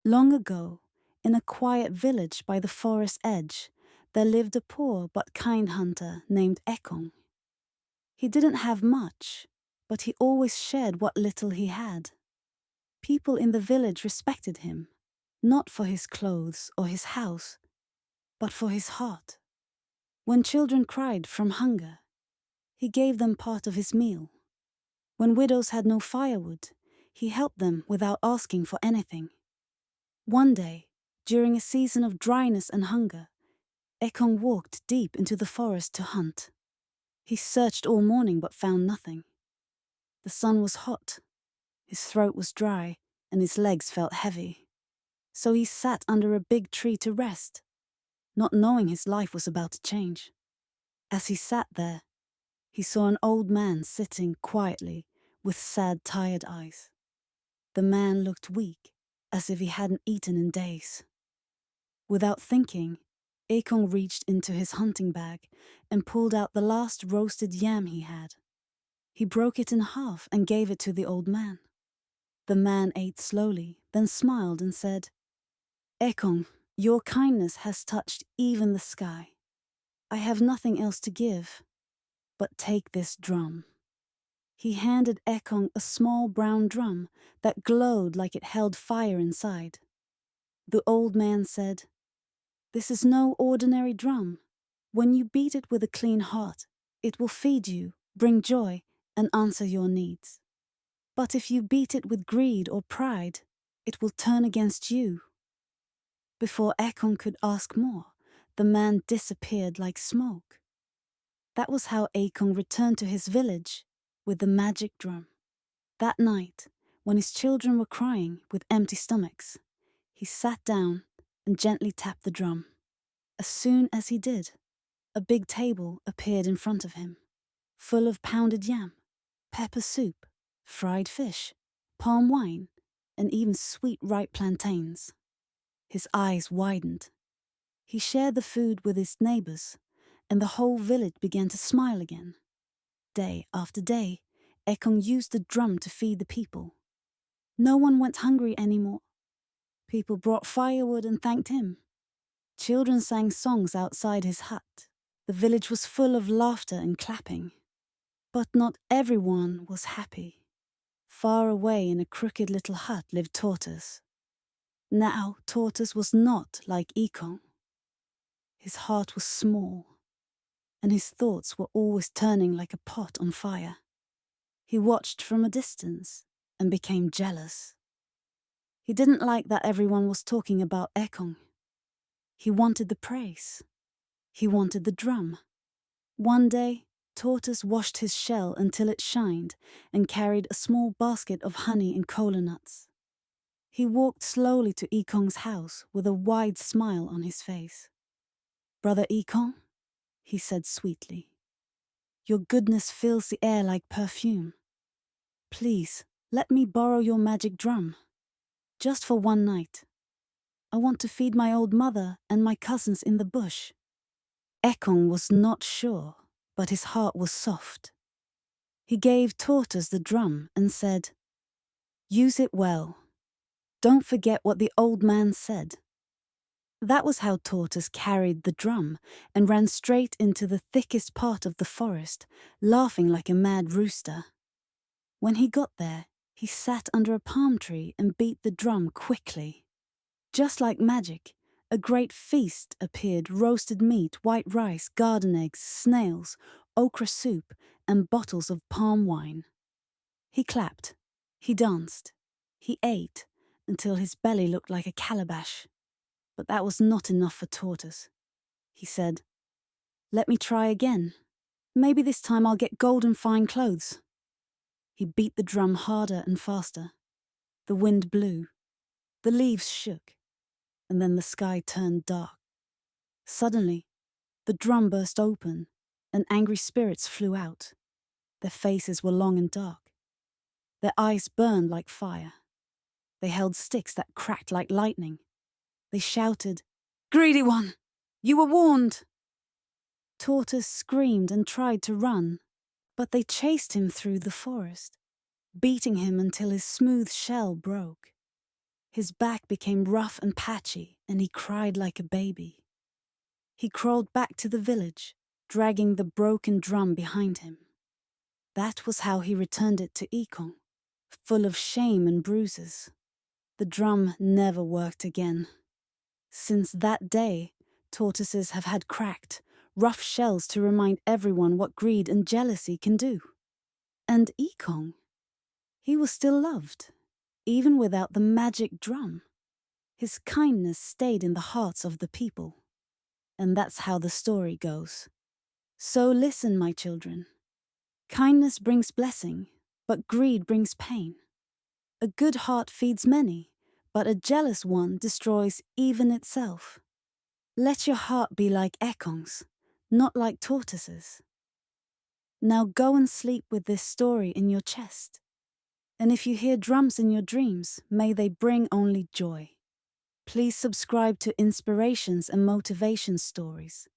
Long ago, in a quiet village by the forest edge, there lived a poor but kind hunter named Ekong. He didn't have much, but he always shared what little he had. People in the village respected him, not for his clothes or his house, but for his heart. When children cried from hunger, he gave them part of his meal. When widows had no firewood, he helped them without asking for anything. One day, during a season of dryness and hunger, Ekong walked deep into the forest to hunt. He searched all morning but found nothing. The sun was hot, his throat was dry, and his legs felt heavy. So he sat under a big tree to rest, not knowing his life was about to change. As he sat there, he saw an old man sitting quietly with sad, tired eyes. The man looked weak, as if he hadn't eaten in days. Without thinking, Ekong reached into his hunting bag and pulled out the last roasted yam he had. He broke it in half and gave it to the old man. The man ate slowly, then smiled and said, "Ekong, your kindness has touched even the sky. I have nothing else to give, but take this drum." He handed Ekong a small brown drum that glowed like it held fire inside. The old man said, "This is no ordinary drum. When you beat it with a clean heart, it will feed you, bring joy, and answer your needs. But if you beat it with greed or pride, it will turn against you." Before Ekong could ask more, the man disappeared like smoke. That was how Ekong returned to his village with the magic drum. That night, when his children were crying with empty stomachs, he sat down and gently tapped the drum. As soon as he did, a big table appeared in front of him, full of pounded yam, pepper soup, fried fish, palm wine, and even sweet ripe plantains. His eyes widened. He shared the food with his neighbors, and the whole village began to smile again. Day after day, Ekong used the drum to feed the people. No one went hungry anymore. People brought firewood and thanked him. Children sang songs outside his hut. The village was full of laughter and clapping. But not everyone was happy. Far away in a crooked little hut lived Tortoise. Now Tortoise was not like Ekong. His heart was small, and his thoughts were always turning like a pot on fire. He watched from a distance and became jealous. He didn't like that everyone was talking about Ekong. He wanted the praise. He wanted the drum. One day, Tortoise washed his shell until it shined and carried a small basket of honey and kola nuts. He walked slowly to Ekong's house with a wide smile on his face. "Brother Ekong," he said sweetly, "your goodness fills the air like perfume. Please, let me borrow your magic drum, just for one night. I want to feed my old mother and my cousins in the bush." Ekong was not sure, but his heart was soft. He gave Tortoise the drum and said, "Use it well. Don't forget what the old man said." That was how Tortoise carried the drum and ran straight into the thickest part of the forest, laughing like a mad rooster. When he got there, he sat under a palm tree and beat the drum quickly. Just like magic, a great feast appeared: roasted meat, white rice, garden eggs, snails, okra soup, and bottles of palm wine. He clapped, he danced, he ate, until his belly looked like a calabash. But that was not enough for Tortoise. He said, "Let me try again. Maybe this time I'll get golden fine clothes." He beat the drum harder and faster. The wind blew, the leaves shook, and then the sky turned dark. Suddenly, the drum burst open, and angry spirits flew out. Their faces were long and dark. Their eyes burned like fire. They held sticks that cracked like lightning. They shouted, "Greedy one! You were warned!" Tortoise screamed and tried to run, but they chased him through the forest, beating him until his smooth shell broke. His back became rough and patchy, and he cried like a baby. He crawled back to the village, dragging the broken drum behind him. That was how he returned it to Ekong, full of shame and bruises. The drum never worked again. Since that day, tortoises have had cracked, rough shells to remind everyone what greed and jealousy can do. And Ekong, he was still loved, even without the magic drum. His kindness stayed in the hearts of the people. And that's how the story goes. So listen, my children. Kindness brings blessing, but greed brings pain. A good heart feeds many, but a jealous one destroys even itself. Let your heart be like Ekong's, not like tortoises. Now go and sleep with this story in your chest. And if you hear drums in your dreams, may they bring only joy. Please subscribe to Inspirations and Motivation Stories.